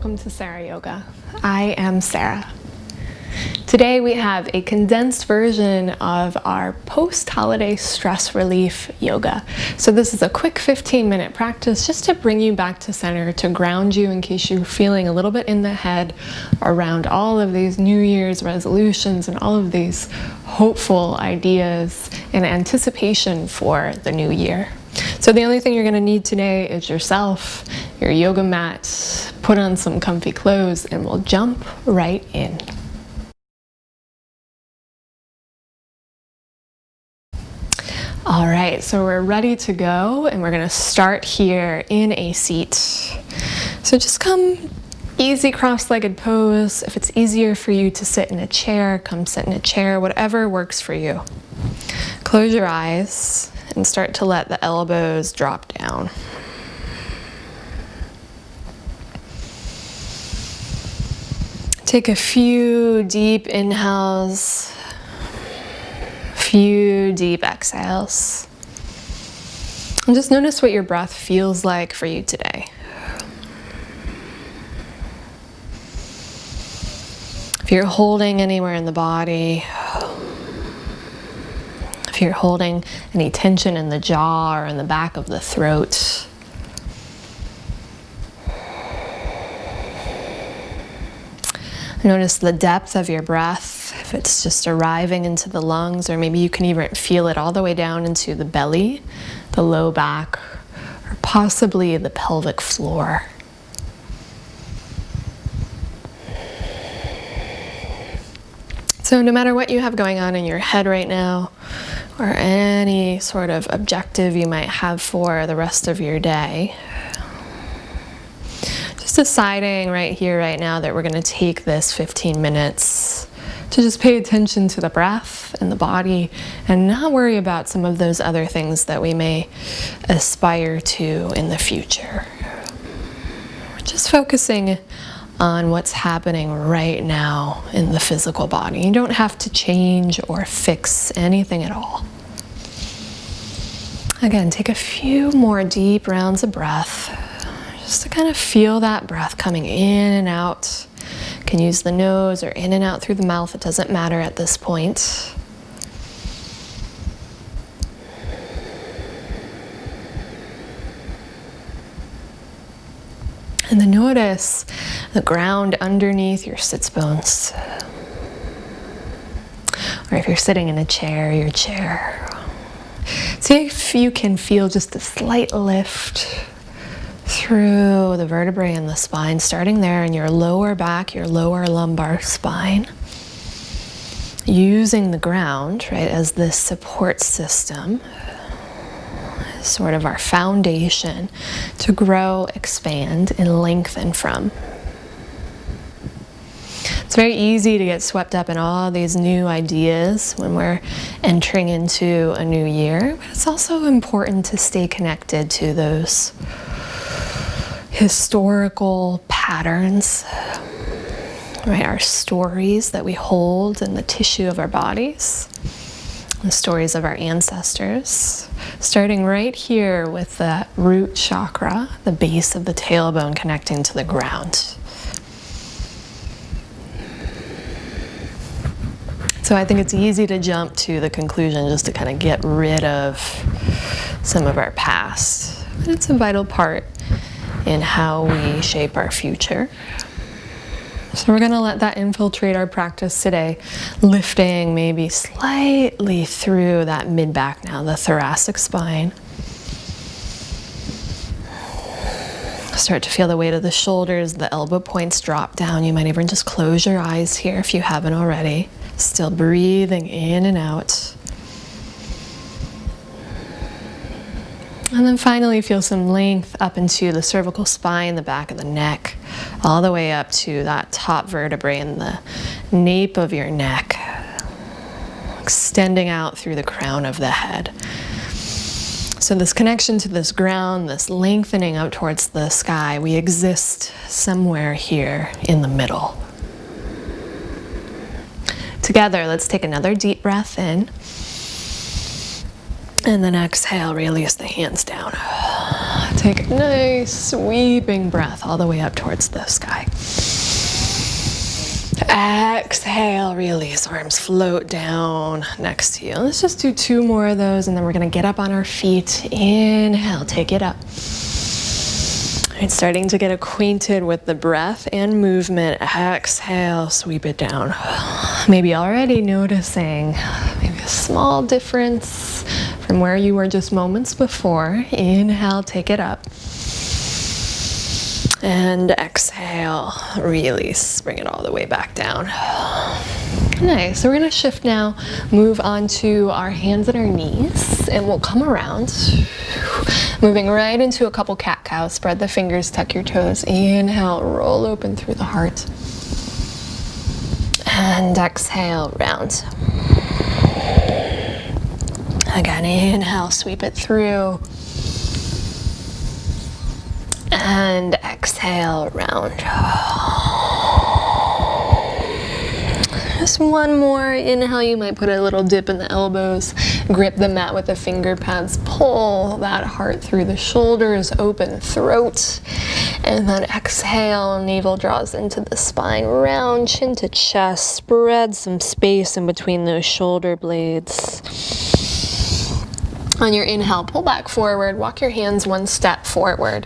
welcome to Sarah Yoga. I am Sarah. Today we have a condensed version of our post-holiday stress relief yoga. So this is a quick 15-minute practice just to bring you back to center, to ground you in case you're feeling a little bit in the head around all of these New Year's resolutions and all of these hopeful ideas in anticipation for the new year. So the only thing you're going to need today is yourself, your yoga mat, put on some comfy clothes, and we'll jump right in. All right, so we're ready to go, and we're going to start here in a seat. So just come easy cross-legged pose. If it's easier for you to sit in a chair, come sit in a chair, whatever works for you. Close your eyes and start to let the elbows drop down. Take a few deep inhales, few deep exhales. And just notice what your breath feels like for you today. If you're holding anywhere in the body, if you're holding any tension in the jaw or in the back of the throat. Notice the depth of your breath, if it's just arriving into the lungs, or maybe you can even feel it all the way down into the belly, the low back, or possibly the pelvic floor. So no matter what you have going on in your head right now, or any sort of objective you might have for the rest of your day, just deciding right here, right now, that we're going to take this 15 minutes to just pay attention to the breath and the body and not worry about some of those other things that we may aspire to in the future. Just focusing on what's happening right now in the physical body. You don't have to change or fix anything at all. Again, take a few more deep rounds of breath, just to kind of feel that breath coming in and out. You can use the nose or in and out through the mouth, it doesn't matter at this point. And then notice the ground underneath your sits bones. Or if you're sitting in a chair, your chair. See if you can feel just a slight lift through the vertebrae and the spine, starting there in your lower back, your lower lumbar spine. Using the ground, right, as this support system, sort of our foundation to grow, expand, and lengthen from. It's very easy to get swept up in all these new ideas when we're entering into a new year, but it's also important to stay connected to those historical patterns, right? Our stories that we hold in the tissue of our bodies, the stories of our ancestors, starting right here with the root chakra, the base of the tailbone connecting to the ground. So I think it's easy to jump to the conclusion just to kind of get rid of some of our past. But it's a vital part in how we shape our future. So we're going to let that infiltrate our practice today, lifting maybe slightly through that mid-back now, the thoracic spine. Start to feel the weight of the shoulders, the elbow points drop down. You might even just close your eyes here if you haven't already. Still breathing in and out. And then finally feel some length up into the cervical spine, the back of the neck, all the way up to that top vertebrae in the nape of your neck, extending out through the crown of the head. So this connection to this ground, this lengthening up towards the sky, we exist somewhere here in the middle. Together, let's take another deep breath in. And then exhale, release the hands down. Take a nice sweeping breath all the way up towards the sky. Exhale, release, arms float down next to you. Let's just do 2 more of those, and then we're gonna get up on our feet. Inhale, take it up. And starting to get acquainted with the breath and movement. Exhale, sweep it down. Maybe already noticing maybe a small difference from where you were just moments before. Inhale, take it up. And exhale, release, bring it all the way back down. Nice, so we're gonna shift now, move on to our hands and our knees, and we'll come around, moving right into a couple cat-cows. Spread the fingers, tuck your toes. Inhale, roll open through the heart. And exhale, round. Again, inhale, sweep it through. And exhale, round. Just one more. Inhale, you might put a little dip in the elbows. Grip the mat with the finger pads. Pull that heart through the shoulders, open throat. And then exhale, navel draws into the spine. Round chin to chest. Spread some space in between those shoulder blades. On your inhale, pull back forward, walk your hands 1 step forward.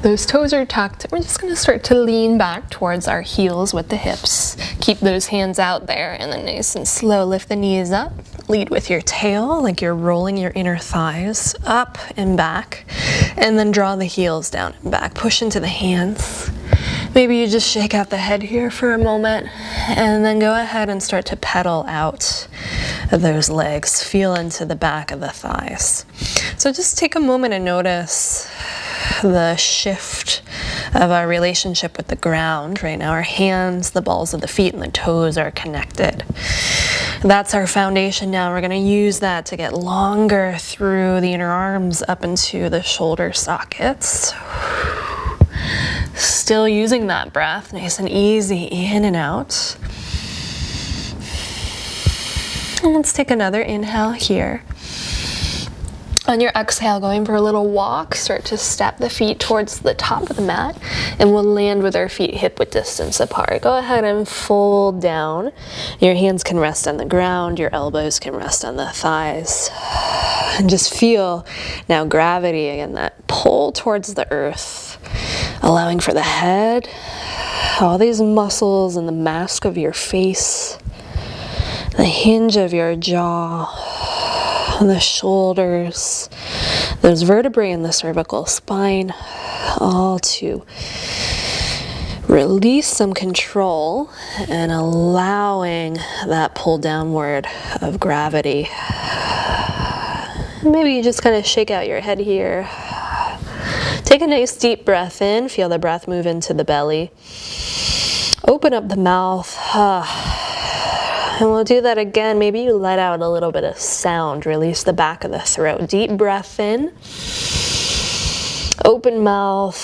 Those toes are tucked. We're just gonna start to lean back towards our heels with the hips. Keep those hands out there, and then nice and slow, lift the knees up. Lead with your tail, like you're rolling your inner thighs up and back. And then draw the heels down and back. Push into the hands. Maybe you just shake out the head here for a moment, and then go ahead and start to pedal out of those legs. Feel into the back of the thighs. So just take a moment and notice the shift of our relationship with the ground. Right now our hands, the balls of the feet, and the toes are connected. That's our foundation now. We're going to use that to get longer through the inner arms up into the shoulder sockets. Still using that breath, nice and easy, in and out. And let's take another inhale here. On your exhale, going for a little walk, start to step the feet towards the top of the mat, and we'll land with our feet hip-width distance apart. Go ahead and fold down. Your hands can rest on the ground, your elbows can rest on the thighs. And just feel now gravity, again, that pull towards the earth, allowing for the head, all these muscles and the mask of your face, the hinge of your jaw, the shoulders, those vertebrae in the cervical spine, all to release some control and allowing that pull downward of gravity. Maybe you just kind of shake out your head here. Take a nice deep breath in, feel the breath move into the belly. Open up the mouth. And we'll do that again. Maybe you let out a little bit of sound. Release the back of the throat. Deep breath in. Open mouth.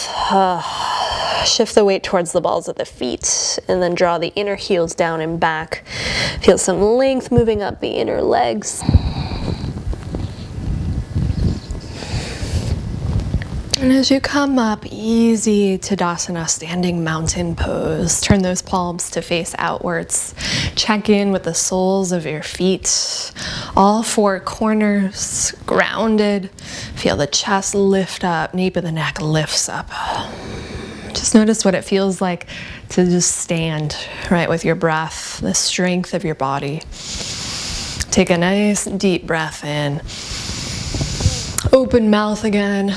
Shift the weight towards the balls of the feet. And then draw the inner heels down and back. Feel some length moving up the inner legs. And as you come up, easy Tadasana, standing mountain pose. Turn those palms to face outwards. Check in with the soles of your feet. All 4 corners grounded. Feel the chest lift up, nape of the neck lifts up. Just notice what it feels like to just stand, right, with your breath, the strength of your body. Take a nice deep breath in. Open mouth again.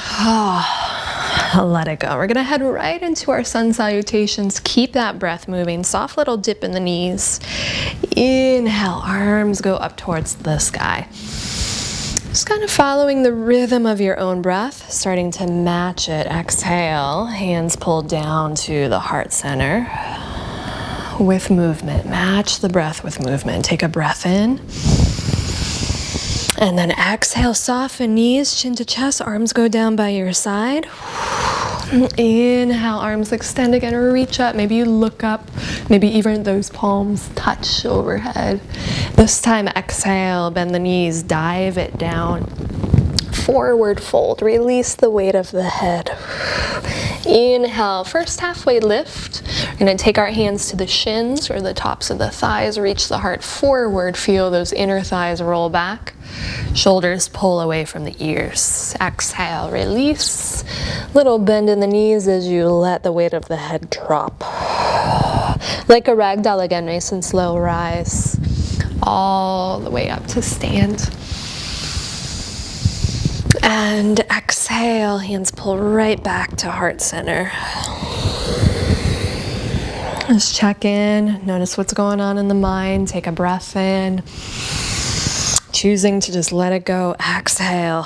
Let it go. We're going to head right into our sun salutations. Keep that breath moving. Soft little dip in the knees. Inhale, arms go up towards the sky. Just kind of following the rhythm of your own breath, starting to match it. Exhale, hands pulled down to the heart center with movement. Match the breath with movement. Take a breath in. And then exhale, soften knees, chin to chest, arms go down by your side. Inhale, arms extend again, reach up. Maybe you look up, maybe even those palms touch overhead. This time, exhale, bend the knees, dive it down. forward fold. Release the weight of the head. Inhale, first halfway lift. We're going to take our hands to the shins or the tops of the thighs, reach the heart forward, feel those inner thighs roll back. Shoulders pull away from the ears. Exhale, release. Little bend in the knees as you let the weight of the head drop. Like a ragdoll again, nice and slow, rise. All the way up to stand. And exhale, hands pull right back to heart center. Just check in, notice what's going on in the mind, take a breath in. Choosing to just let it go, exhale,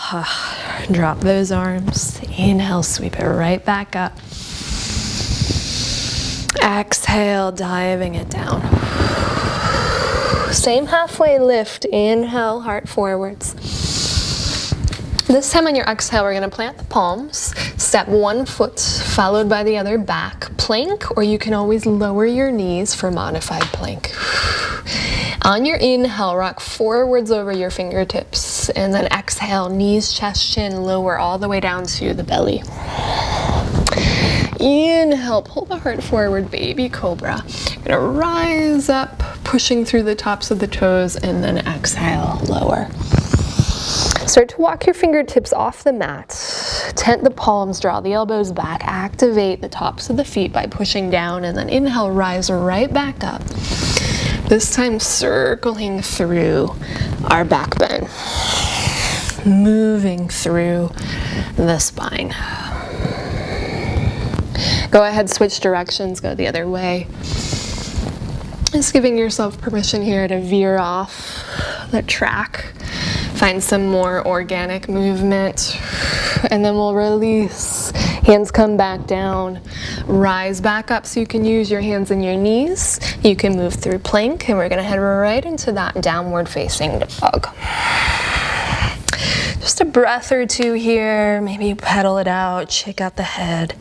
drop those arms. Inhale, sweep it right back up. Exhale, diving it down. Same halfway lift, inhale, heart forwards. This time on your exhale, we're going to plant the palms, step one foot followed by the other back, plank, or you can always lower your knees for modified plank. On your inhale, rock forwards over your fingertips, and then exhale, knees, chest, chin, lower all the way down to the belly. Inhale, pull the heart forward, baby cobra. You're gonna rise up, pushing through the tops of the toes, and then exhale, lower. Start to walk your fingertips off the mat. Tent the palms, draw the elbows back, activate the tops of the feet by pushing down, and then inhale, rise right back up. This time circling through our back bend, moving through the spine. Go ahead, switch directions, go the other way. Just giving yourself permission here to veer off the track. Find some more organic movement, and then we'll release. Hands come back down, rise back up so you can use your hands and your knees. You can move through plank, and we're gonna head right into that downward facing dog. Just a breath or two here, maybe you pedal it out, shake out the head.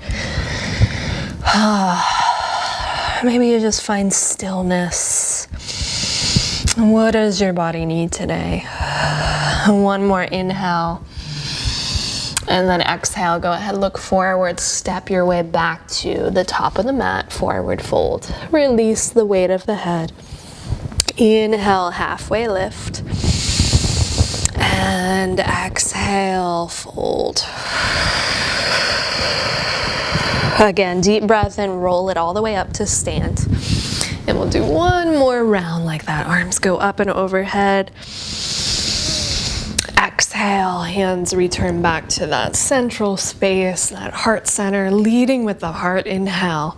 Maybe you just find stillness. What does your body need today? One more inhale. And then exhale, go ahead, look forward, step your way back to the top of the mat, forward fold. Release the weight of the head. Inhale, halfway lift. And exhale, fold. Again, deep breath in, roll it all the way up to stand. And we'll do one more round like that. Arms go up and overhead. Exhale, hands return back to that central space, that heart center, leading with the heart. Inhale.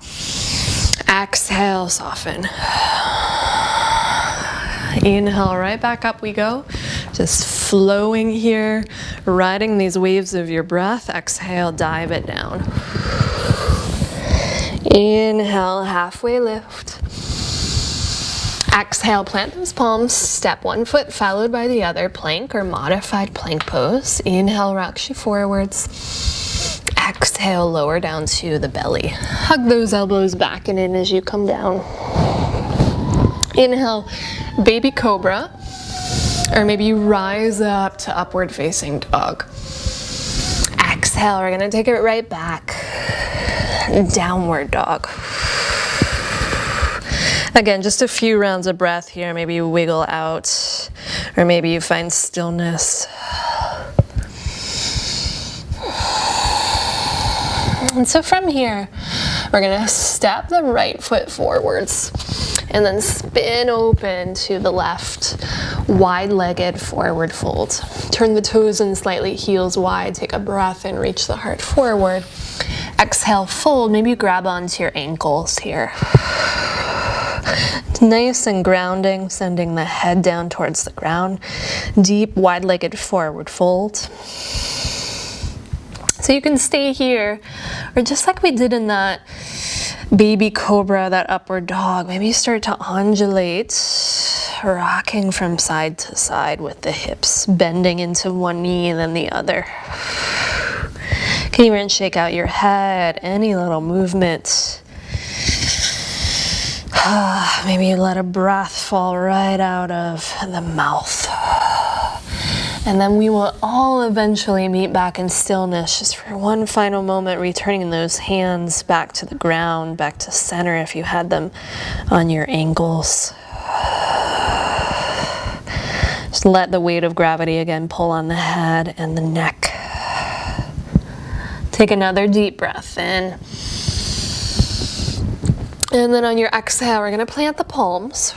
Exhale, soften. Inhale, right back up we go. Just flowing here, riding these waves of your breath. Exhale, dive it down. Inhale, halfway lift. Exhale, plant those palms, step one foot followed by the other, plank or modified plank pose. Inhale, rocks you forwards. Exhale, lower down to the belly. Hug those elbows back and in as you come down. Inhale, baby cobra, or maybe you rise up to upward facing dog. Exhale, we're gonna take it right back. Downward dog. Again, just a few rounds of breath here. Maybe you wiggle out, or maybe you find stillness. And so from here, we're gonna step the right foot forwards and then spin open to the left, wide-legged forward fold. Turn the toes in slightly, heels wide. Take a breath and reach the heart forward. Exhale, fold. Maybe you grab onto your ankles here. Nice and grounding, sending the head down towards the ground. Deep, wide-legged forward fold. So you can stay here, or just like we did in that baby cobra, that upward dog, maybe you start to undulate, rocking from side to side with the hips, bending into one knee and then the other. Can even shake out your head, any little movement. Maybe you let a breath fall right out of the mouth. And then we will all eventually meet back in stillness, just for one final moment, returning those hands back to the ground, back to center if you had them on your ankles. Just let the weight of gravity again pull on the head and the neck. Take another deep breath in. And then on your exhale, we're gonna plant the palms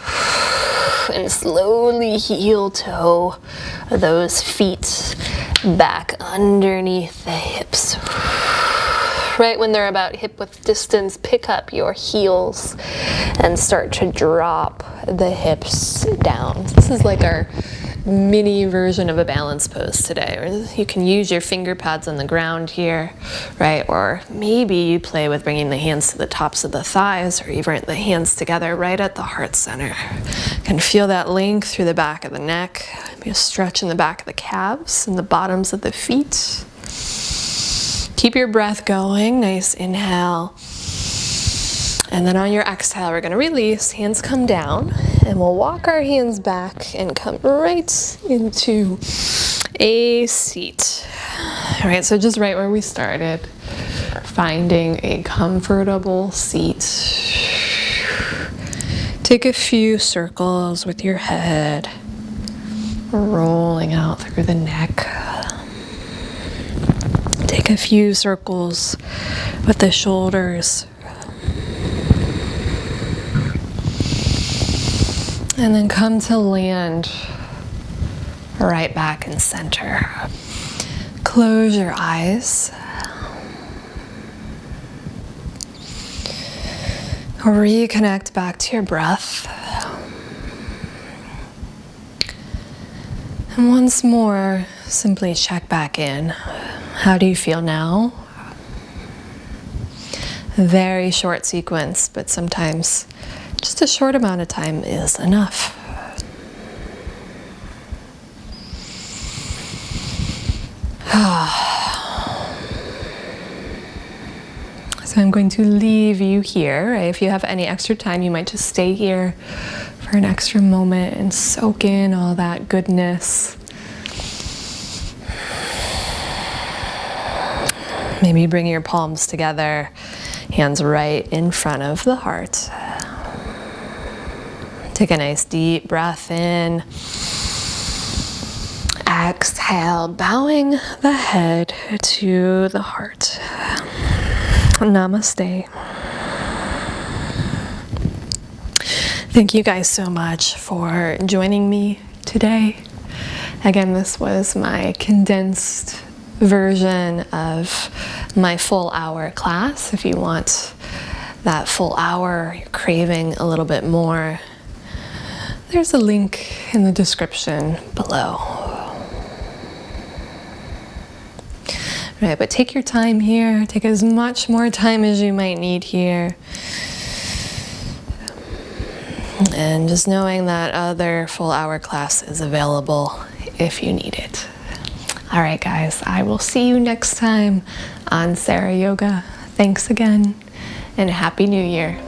and slowly heel toe those feet back underneath the hips. Right when they're about hip width distance, pick up your heels and start to drop the hips down. This is like our mini version of a balance pose today. You can use your finger pads on the ground here, right? Or maybe you play with bringing the hands to the tops of the thighs, or even the hands together right at the heart center. You can feel that length through the back of the neck, maybe a stretch in the back of the calves and the bottoms of the feet. Keep your breath going, nice inhale. And then on your exhale, we're gonna release, hands come down, and we'll walk our hands back and come right into a seat. All right, so just right where we started, finding a comfortable seat. Take a few circles with your head, rolling out through the neck. Take a few circles with the shoulders. And then come to land right back in center. Close your eyes. Reconnect back to your breath. And once more, simply check back in. How do you feel now? Very short sequence, but sometimes just a short amount of time is enough. So I'm going to leave you here. If you have any extra time, you might just stay here for an extra moment and soak in all that goodness. Maybe bring your palms together, hands right in front of the heart. Take a nice deep breath in. Exhale, bowing the head to the heart. Namaste. Thank you guys so much for joining me today. Again, this was my condensed version of my full hour class. If you want that full hour, you're craving a little bit more, there's a link in the description below. Right, but take your time here. Take as much more time as you might need here. And just knowing that other full hour class is available if you need it. All right, guys, I will see you next time on Sarah Yoga. Thanks again, and Happy New Year.